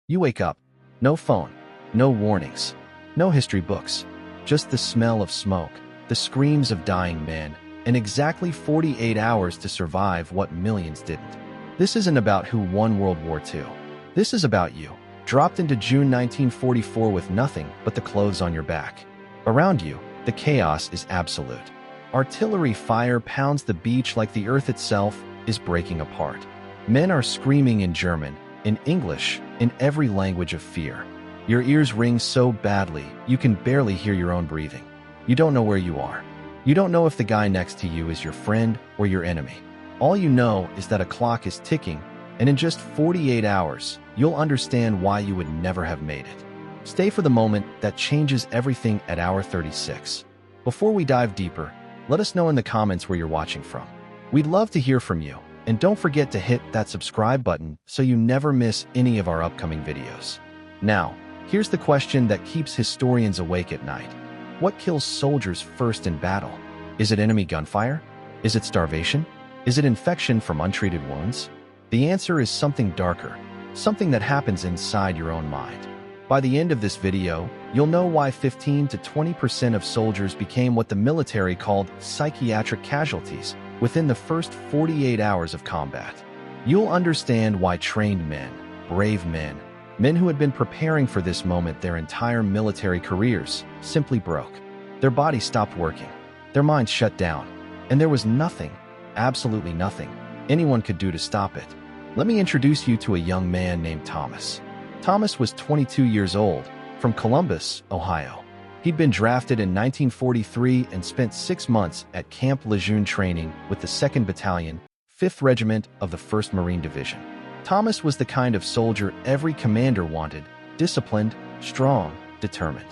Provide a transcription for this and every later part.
You wake up. No phone. No warnings. No history books. Just the smell of smoke, the screams of dying men, and exactly 48 hours to survive what millions didn't. This isn't about who won World War II. This is about you, dropped into June 1944 with nothing but the clothes on your back. Around you, the chaos is absolute. Artillery fire pounds the beach like the earth itself is breaking apart. Men are screaming in German, in English, in every language of fear. Your ears ring so badly, you can barely hear your own breathing. You don't know where you are. You don't know if the guy next to you is your friend or your enemy. All you know is that a clock is ticking, and in just 48 hours, you'll understand why you would never have made it. Stay for the moment that changes everything at hour 36. Before we dive deeper, let us know in the comments where you're watching from. We'd love to hear from you, and don't forget to hit that subscribe button so you never miss any of our upcoming videos. Now, here's the question that keeps historians awake at night. What kills soldiers first in battle? Is it enemy gunfire? Is it starvation? Is it infection from untreated wounds? The answer is something darker, something that happens inside your own mind. By the end of this video, you'll know why 15 to 20% of soldiers became what the military called psychiatric casualties within the first 48 hours of combat. You'll understand why trained men, brave men, men who had been preparing for this moment their entire military careers, simply broke. Their bodies stopped working, their minds shut down, and there was nothing, absolutely nothing, anyone could do to stop it. Let me introduce you to a young man named Thomas. Thomas was 22 years old, from Columbus, Ohio. He'd been drafted in 1943 and spent 6 months at Camp Lejeune training with the 2nd Battalion, 5th Regiment of the 1st Marine Division. Thomas was the kind of soldier every commander wanted, disciplined, strong, determined.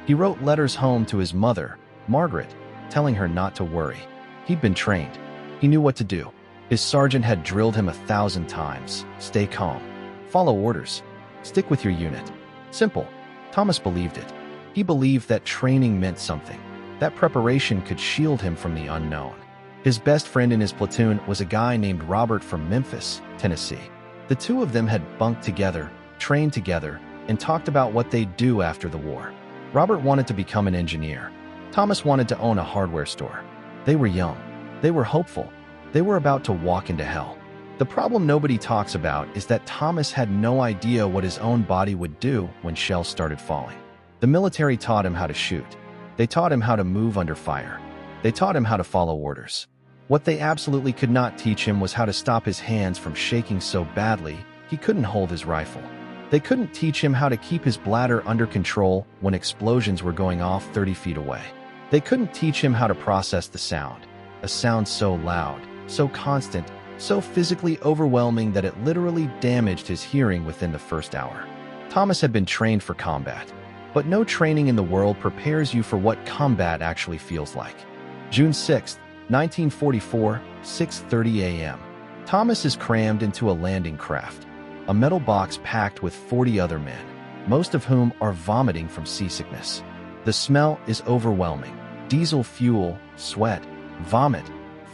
He wrote letters home to his mother, Margaret, telling her not to worry. He'd been trained. He knew what to do. His sergeant had drilled him 1,000 times. Stay calm. Follow orders. Stick with your unit. Simple. Thomas believed it. He believed that training meant something. That preparation could shield him from the unknown. His best friend in his platoon was a guy named Robert from Memphis, Tennessee. The two of them had bunked together, trained together, and talked about what they'd do after the war. Robert wanted to become an engineer. Thomas wanted to own a hardware store. They were young. They were hopeful. They were about to walk into hell. The problem nobody talks about is that Thomas had no idea what his own body would do when shells started falling. The military taught him how to shoot. They taught him how to move under fire. They taught him how to follow orders. What they absolutely could not teach him was how to stop his hands from shaking so badly he couldn't hold his rifle. They couldn't teach him how to keep his bladder under control when explosions were going off 30 feet away. They couldn't teach him how to process the sound, a sound so loud, so constant, so physically overwhelming that it literally damaged his hearing within the first hour. Thomas had been trained for combat, but no training in the world prepares you for what combat actually feels like. June 6, 1944, 6:30 a.m. Thomas is crammed into a landing craft, a metal box packed with 40 other men, most of whom are vomiting from seasickness. The smell is overwhelming. Diesel fuel, sweat, vomit,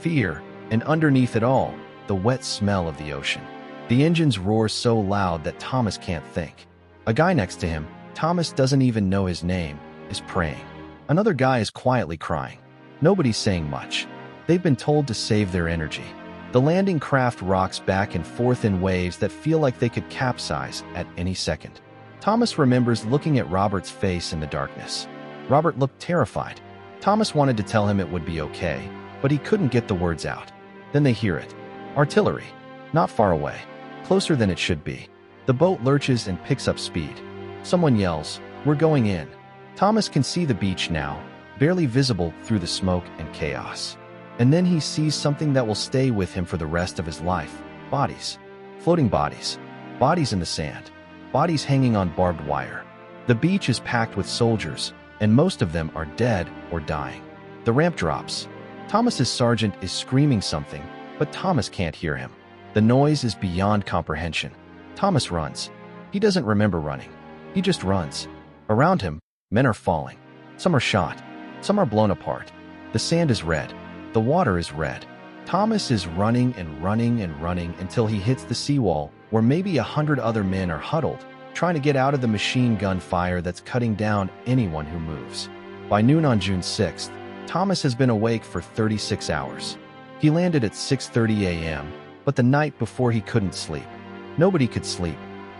fear, and underneath it all, the wet smell of the ocean. The engines roar so loud that Thomas can't think. A guy next to him, Thomas doesn't even know his name, is praying. Another guy is quietly crying. Nobody's saying much. They've been told to save their energy. The landing craft rocks back and forth in waves that feel like they could capsize at any second. Thomas remembers looking at Robert's face in the darkness. Robert looked terrified. Thomas wanted to tell him it would be okay, but he couldn't get the words out. Then they hear it. Artillery. Not far away. Closer than it should be. The boat lurches and picks up speed. Someone yells, "We're going in." Thomas can see the beach now, barely visible through the smoke and chaos. And then he sees something that will stay with him for the rest of his life. Bodies. Floating bodies. Bodies in the sand. Bodies hanging on barbed wire. The beach is packed with soldiers, and most of them are dead or dying. The ramp drops. Thomas's sergeant is screaming something, but Thomas can't hear him. The noise is beyond comprehension. Thomas runs. He doesn't remember running. He just runs. Around him, men are falling. Some are shot. Some are blown apart. The sand is red. The water is red. Thomas is running and running and running until he hits the seawall, where maybe 100 other men are huddled, trying to get out of the machine gun fire that's cutting down anyone who moves. By noon on June 6th, Thomas has been awake for 36 hours. He landed at 6:30 a.m., but the night before he couldn't sleep. Nobody could sleep.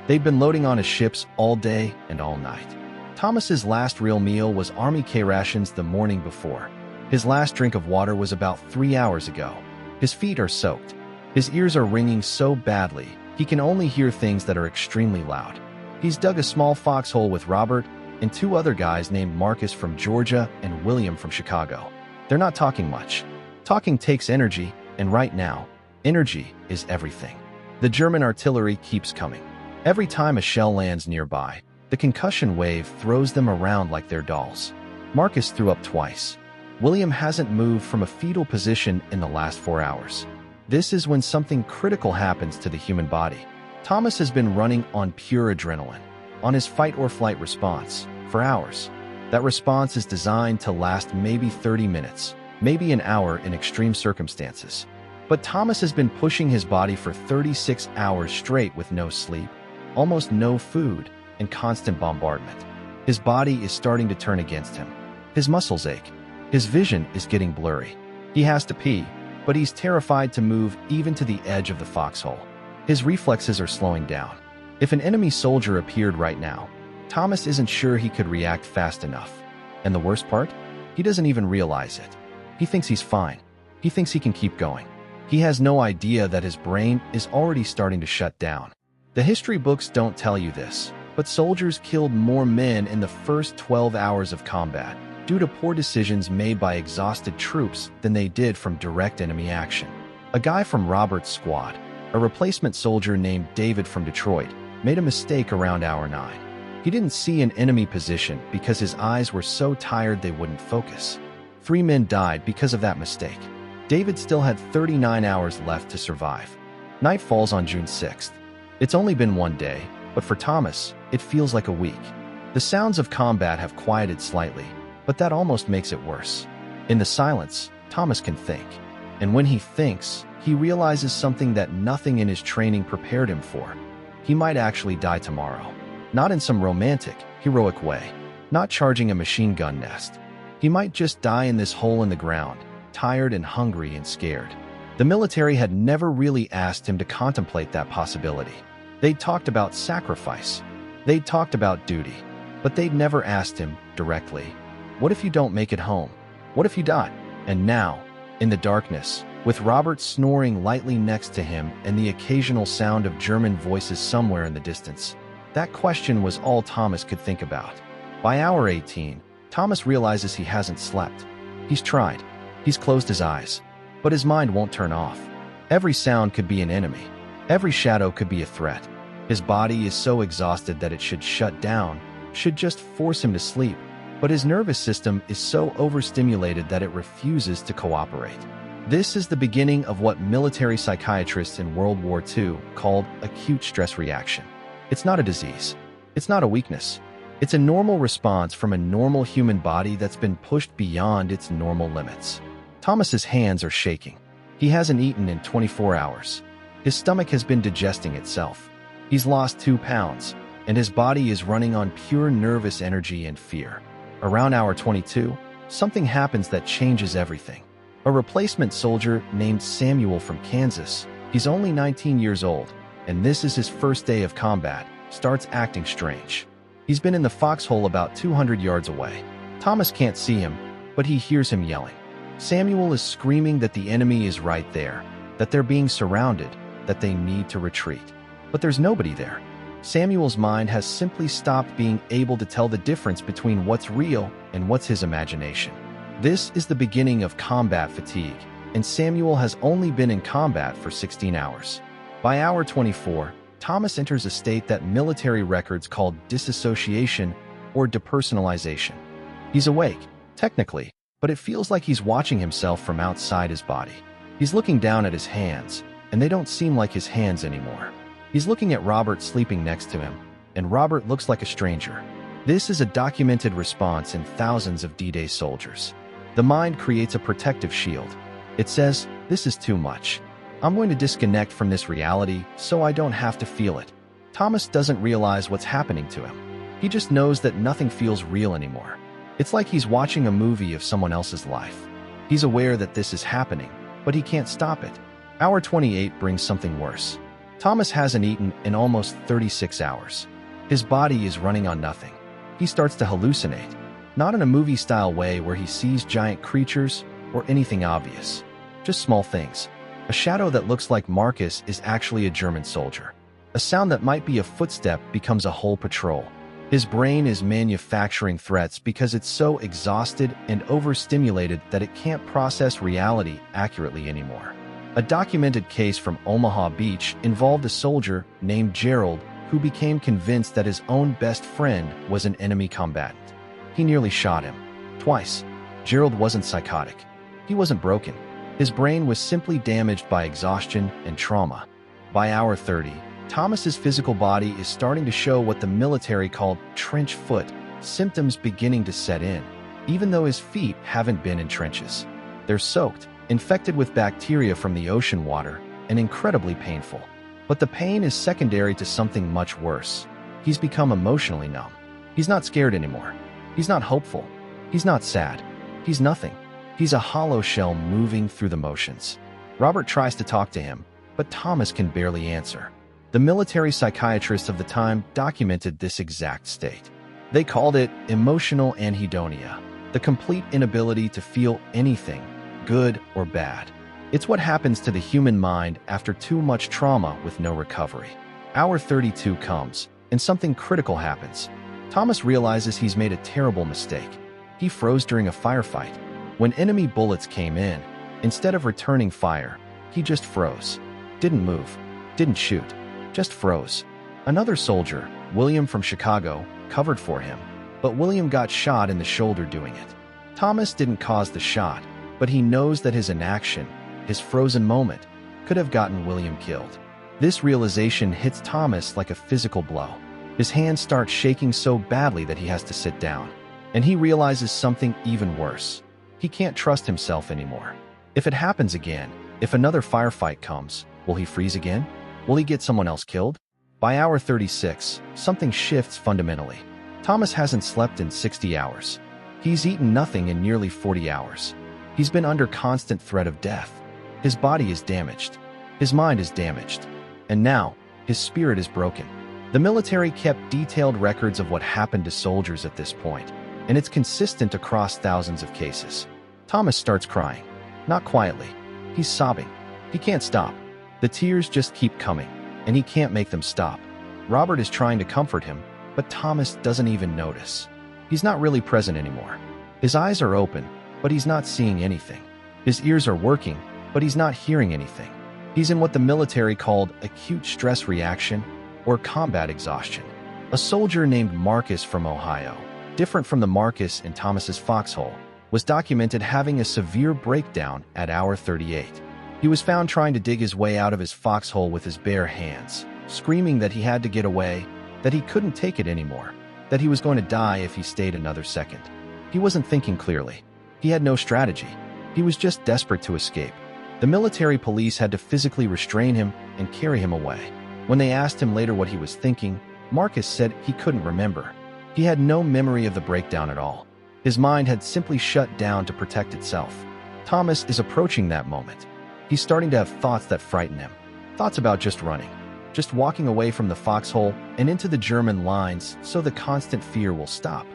They'd been loading on his ships all day and all night. Thomas's last real meal was Army K rations the morning before. His last drink of water was about 3 hours ago. His feet are soaked. His ears are ringing so badly, he can only hear things that are extremely loud. He's dug a small foxhole with Robert and 2 other guys named Marcus from Georgia and William from Chicago. They're not talking much. Talking takes energy, and right now, energy is everything. The German artillery keeps coming. Every time a shell lands nearby, the concussion wave throws them around like they're dolls. Marcus threw up twice. William hasn't moved from a fetal position in the last 4 hours. This is when something critical happens to the human body. Thomas has been running on pure adrenaline, on his fight-or-flight response, for hours. That response is designed to last maybe 30 minutes, maybe an hour in extreme circumstances. But Thomas has been pushing his body for 36 hours straight with no sleep, almost no food, and constant bombardment. His body is starting to turn against him. His muscles ache. His vision is getting blurry. He has to pee, but he's terrified to move even to the edge of the foxhole. His reflexes are slowing down. If an enemy soldier appeared right now, Thomas isn't sure he could react fast enough. And the worst part? He doesn't even realize it. He thinks he's fine. He thinks he can keep going. He has no idea that his brain is already starting to shut down. The history books don't tell you this, but soldiers killed more men in the first 12 hours of combat due to poor decisions made by exhausted troops than they did from direct enemy action. A guy from Robert's squad, a replacement soldier named David from Detroit, made a mistake around hour 9. He didn't see an enemy position because his eyes were so tired they wouldn't focus. 3 men died because of that mistake. David still had 39 hours left to survive. Night falls on June 6th. It's only been 1 day, but for Thomas, it feels like a week. The sounds of combat have quieted slightly, but that almost makes it worse. In the silence, Thomas can think. And when he thinks, he realizes something that nothing in his training prepared him for. He might actually die tomorrow. Not in some romantic, heroic way. Not charging a machine gun nest. He might just die in this hole in the ground, tired and hungry and scared. The military had never really asked him to contemplate that possibility. They'd talked about sacrifice. They'd talked about duty. But they'd never asked him directly, what if you don't make it home? What if you die? And now, in the darkness, with Robert snoring lightly next to him and the occasional sound of German voices somewhere in the distance, that question was all Thomas could think about. By hour 18, Thomas realizes he hasn't slept. He's tried. He's closed his eyes. But his mind won't turn off. Every sound could be an enemy. Every shadow could be a threat. His body is so exhausted that it should shut down, should just force him to sleep. But his nervous system is so overstimulated that it refuses to cooperate. This is the beginning of what military psychiatrists in World War II called acute stress reaction. It's not a disease. It's not a weakness. It's a normal response from a normal human body that's been pushed beyond its normal limits. Thomas's hands are shaking. He hasn't eaten in 24 hours. His stomach has been digesting itself. He's lost 2 pounds, and his body is running on pure nervous energy and fear. Around hour 22, something happens that changes everything. A replacement soldier named Samuel from Kansas, he's only 19 years old, and this is his first day of combat, starts acting strange. He's been in the foxhole about 200 yards away. Thomas can't see him, but he hears him yelling. Samuel is screaming that the enemy is right there, that they're being surrounded, that they need to retreat. But there's nobody there. Samuel's mind has simply stopped being able to tell the difference between what's real and what's his imagination. This is the beginning of combat fatigue, and Samuel has only been in combat for 16 hours. By hour 24, Thomas enters a state that military records call disassociation or depersonalization. He's awake, technically, but it feels like he's watching himself from outside his body. He's looking down at his hands, and they don't seem like his hands anymore. He's looking at Robert sleeping next to him, and Robert looks like a stranger. This is a documented response in thousands of D-Day soldiers. The mind creates a protective shield. It says, this is too much. I'm going to disconnect from this reality so I don't have to feel it. Thomas doesn't realize what's happening to him. He just knows that nothing feels real anymore. It's like he's watching a movie of someone else's life. He's aware that this is happening, but he can't stop it. Hour 28 brings something worse. Thomas hasn't eaten in almost 36 hours. His body is running on nothing. He starts to hallucinate, not in a movie-style way where he sees giant creatures or anything obvious, just small things. A shadow that looks like Marcus is actually a German soldier. A sound that might be a footstep becomes a whole patrol. His brain is manufacturing threats because it's so exhausted and overstimulated that it can't process reality accurately anymore. A documented case from Omaha Beach involved a soldier named Gerald who became convinced that his own best friend was an enemy combatant. He nearly shot him. Twice. Gerald wasn't psychotic. He wasn't broken. His brain was simply damaged by exhaustion and trauma. By hour 30, Thomas's physical body is starting to show what the military called trench foot, symptoms beginning to set in, even though his feet haven't been in trenches. They're soaked, infected with bacteria from the ocean water, and incredibly painful. But the pain is secondary to something much worse. He's become emotionally numb. He's not scared anymore. He's not hopeful. He's not sad. He's nothing. He's a hollow shell moving through the motions. Robert tries to talk to him, but Thomas can barely answer. The military psychiatrists of the time documented this exact state. They called it emotional anhedonia, the complete inability to feel anything, good or bad. It's what happens to the human mind after too much trauma with no recovery. Hour 32 comes, and something critical happens. Thomas realizes he's made a terrible mistake. He froze during a firefight. When enemy bullets came in, instead of returning fire, he just froze. Didn't move, didn't shoot, just froze. Another soldier, William from Chicago, covered for him, but William got shot in the shoulder doing it. Thomas didn't cause the shot, but he knows that his inaction, his frozen moment, could have gotten William killed. This realization hits Thomas like a physical blow. His hands start shaking so badly that he has to sit down. And he realizes something even worse. He can't trust himself anymore. If it happens again, if another firefight comes, will he freeze again? Will he get someone else killed? By hour 36, something shifts fundamentally. Thomas hasn't slept in 60 hours. He's eaten nothing in nearly 40 hours. He's been under constant threat of death. His body is damaged. His mind is damaged. And now, his spirit is broken. The military kept detailed records of what happened to soldiers at this point, and it's consistent across thousands of cases. Thomas starts crying. Not quietly. He's sobbing. He can't stop. The tears just keep coming, and he can't make them stop. Robert is trying to comfort him, but Thomas doesn't even notice. He's not really present anymore. His eyes are open, but he's not seeing anything. His ears are working, but he's not hearing anything. He's in what the military called acute stress reaction or combat exhaustion. A soldier named Marcus from Ohio, different from the Marcus in Thomas's foxhole, was documented having a severe breakdown at hour 38. He was found trying to dig his way out of his foxhole with his bare hands, screaming that he had to get away, that he couldn't take it anymore, that he was going to die if he stayed another second. He wasn't thinking clearly. He had no strategy. He was just desperate to escape. The military police had to physically restrain him and carry him away. When they asked him later what he was thinking, Marcus said he couldn't remember. He had no memory of the breakdown at all. His mind had simply shut down to protect itself. Thomas is approaching that moment. He's starting to have thoughts that frighten him. Thoughts about just running, just walking away from the foxhole and into the German lines so the constant fear will stop.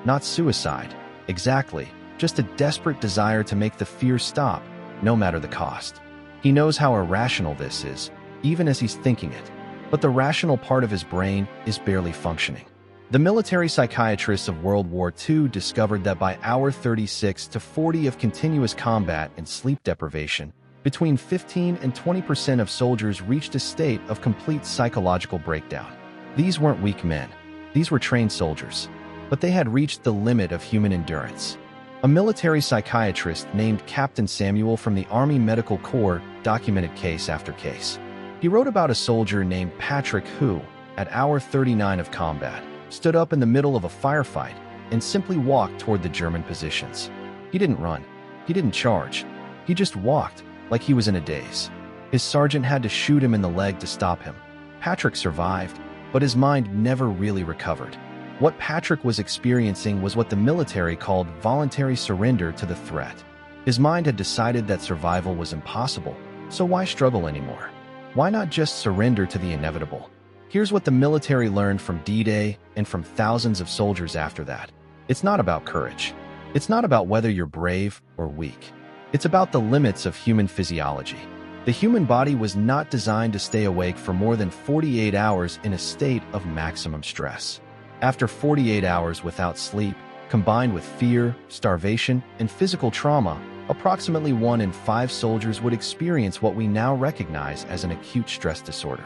Not suicide, exactly, just a desperate desire to make the fear stop, no matter the cost. He knows how irrational this is, even as he's thinking it, but the rational part of his brain is barely functioning. The military psychiatrists of World War II discovered that by hour 36 to 40 of continuous combat and sleep deprivation, between 15 and 20% of soldiers reached a state of complete psychological breakdown. These weren't weak men. These were trained soldiers. But they had reached the limit of human endurance. A military psychiatrist named Captain Samuel from the Army Medical Corps documented case after case. He wrote about a soldier named Patrick who, at hour 39 of combat, stood up in the middle of a firefight and simply walked toward the German positions. He didn't run. He didn't charge. He just walked, like he was in a daze. His sergeant had to shoot him in the leg to stop him. Patrick survived, but his mind never really recovered. What Patrick was experiencing was what the military called voluntary surrender to the threat. His mind had decided that survival was impossible, so why struggle anymore? Why not just surrender to the inevitable? Here's what the military learned from D-Day and from thousands of soldiers after that. It's not about courage. It's not about whether you're brave or weak. It's about the limits of human physiology. The human body was not designed to stay awake for more than 48 hours in a state of maximum stress. After 48 hours without sleep, combined with fear, starvation, and physical trauma, approximately 1 in 5 soldiers would experience what we now recognize as an acute stress disorder.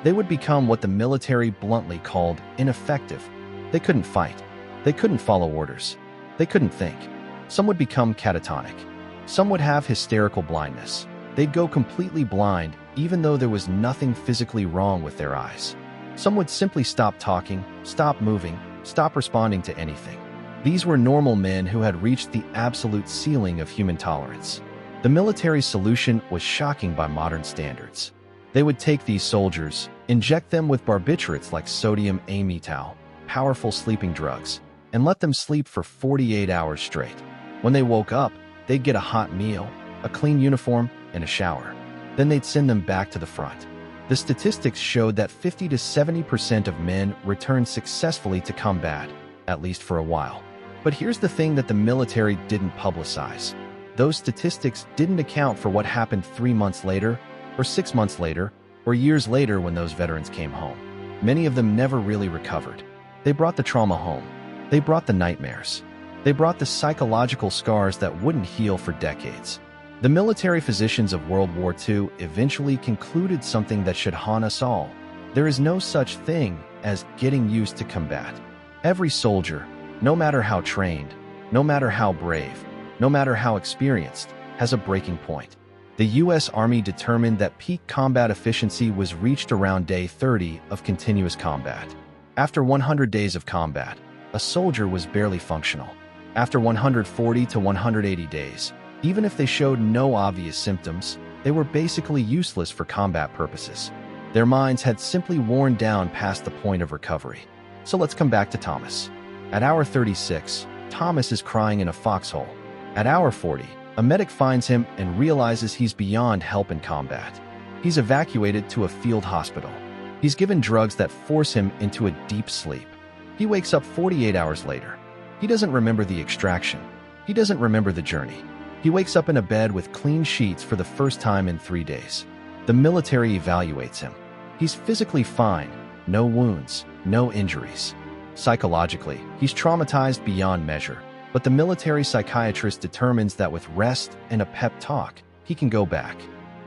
They would become what the military bluntly called ineffective. They couldn't fight. They couldn't follow orders. They couldn't think. Some would become catatonic. Some would have hysterical blindness. They'd go completely blind, even though there was nothing physically wrong with their eyes. Some would simply stop talking, stop moving, stop responding to anything. These were normal men who had reached the absolute ceiling of human tolerance. The military's solution was shocking by modern standards. They would take these soldiers, inject them with barbiturates like sodium amytal, powerful sleeping drugs, and let them sleep for 48 hours straight. When they woke up, they'd get a hot meal, a clean uniform, and a shower. Then they'd send them back to the front. The statistics showed that 50 to 70% of men returned successfully to combat, at least for a while. But here's the thing that the military didn't publicize. Those statistics didn't account for what happened 3 months later, or 6 months later, or years later when those veterans came home. Many of them never really recovered. They brought the trauma home. They brought the nightmares. They brought the psychological scars that wouldn't heal for decades. The military physicians of World War II eventually concluded something that should haunt us all. There is no such thing as getting used to combat. Every soldier, no matter how trained, no matter how brave, no matter how experienced, has a breaking point. The U.S. Army determined that peak combat efficiency was reached around day 30 of continuous combat. After 100 days of combat, a soldier was barely functional. After 140 to 180 days, even if they showed no obvious symptoms, they were basically useless for combat purposes. Their minds had simply worn down past the point of recovery. So let's come back to Thomas. At hour 36, Thomas is crying in a foxhole. At hour 40, a medic finds him and realizes he's beyond help in combat. He's evacuated to a field hospital. He's given drugs that force him into a deep sleep. He wakes up 48 hours later. He doesn't remember the extraction. He doesn't remember the journey. He wakes up in a bed with clean sheets for the first time in 3 days. The military evaluates him. He's physically fine, no wounds, no injuries. Psychologically, he's traumatized beyond measure, but the military psychiatrist determines that with rest and a pep talk, he can go back.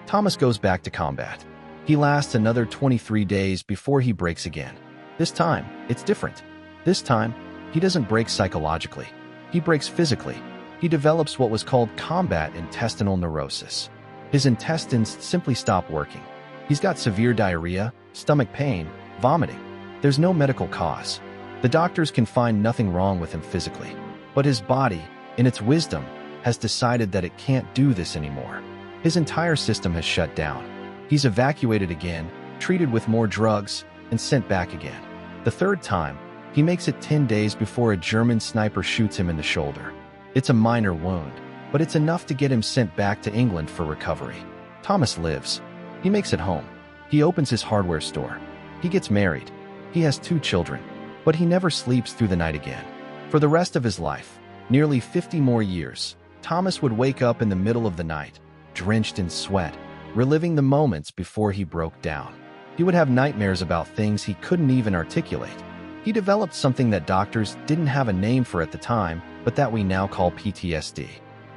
Thomas goes back to combat. He lasts another 23 days before he breaks again. This time, it's different. This time, he doesn't break psychologically. He breaks physically. He develops what was called combat intestinal neurosis. His intestines simply stop working. He's got severe diarrhea, stomach pain, vomiting. There's no medical cause. The doctors can find nothing wrong with him physically. But his body, in its wisdom, has decided that it can't do this anymore. His entire system has shut down. He's evacuated again, treated with more drugs, and sent back again. The third time, he makes it 10 days before a German sniper shoots him in the shoulder. It's a minor wound, but it's enough to get him sent back to England for recovery. Thomas lives. He makes it home. He opens his hardware store. He gets married. He has 2 children, but he never sleeps through the night again. For the rest of his life, nearly 50 more years, Thomas would wake up in the middle of the night, drenched in sweat, reliving the moments before he broke down. He would have nightmares about things he couldn't even articulate. He developed something that doctors didn't have a name for at the time, but that we now call PTSD.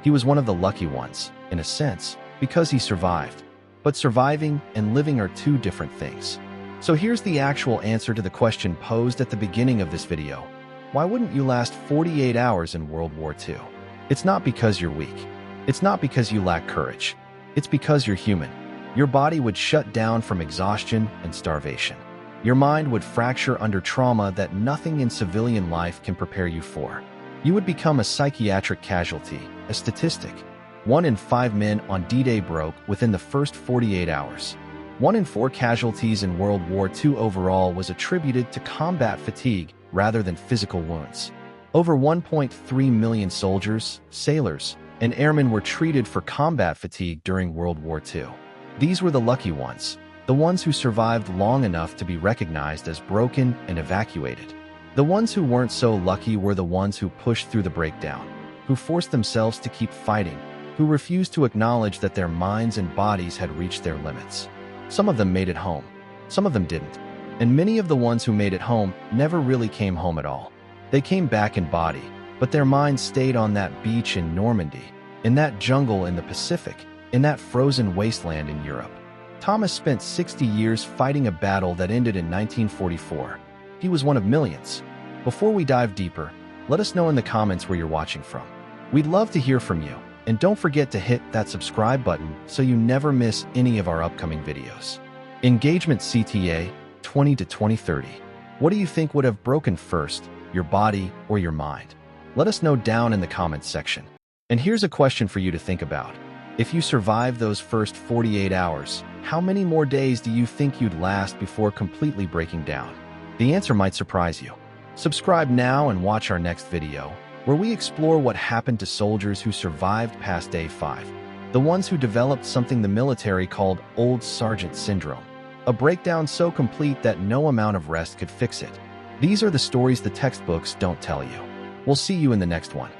He was one of the lucky ones, in a sense, because he survived. But surviving and living are 2 different things. So here's the actual answer to the question posed at the beginning of this video. Why wouldn't you last 48 hours in World War II? It's not because you're weak. It's not because you lack courage. It's because you're human. Your body would shut down from exhaustion and starvation. Your mind would fracture under trauma that nothing in civilian life can prepare you for. You would become a psychiatric casualty, a statistic. 1 in 5 men on D-Day broke within the first 48 hours. 1 in 4 casualties in World War II overall was attributed to combat fatigue rather than physical wounds. Over 1.3 million soldiers, sailors, and airmen were treated for combat fatigue during World War II. These were the lucky ones, the ones who survived long enough to be recognized as broken and evacuated. The ones who weren't so lucky were the ones who pushed through the breakdown, who forced themselves to keep fighting, who refused to acknowledge that their minds and bodies had reached their limits. Some of them made it home, some of them didn't, and many of the ones who made it home never really came home at all. They came back in body, but their minds stayed on that beach in Normandy, in that jungle in the Pacific, in that frozen wasteland in Europe. Thomas spent 60 years fighting a battle that ended in 1944. He was one of millions. Before we dive deeper, let us know in the comments where you're watching from. We'd love to hear from you, and don't forget to hit that subscribe button so you never miss any of our upcoming videos. Engagement CTA 20 to 2030. What do you think would have broken first, your body or your mind? Let us know down in the comments section. And here's a question for you to think about. If you survived those first 48 hours, how many more days do you think you'd last before completely breaking down? The answer might surprise you. Subscribe now and watch our next video, where we explore what happened to soldiers who survived past day 5. The ones who developed something the military called Old Sergeant Syndrome. A breakdown so complete that no amount of rest could fix it. These are the stories the textbooks don't tell you. We'll see you in the next one.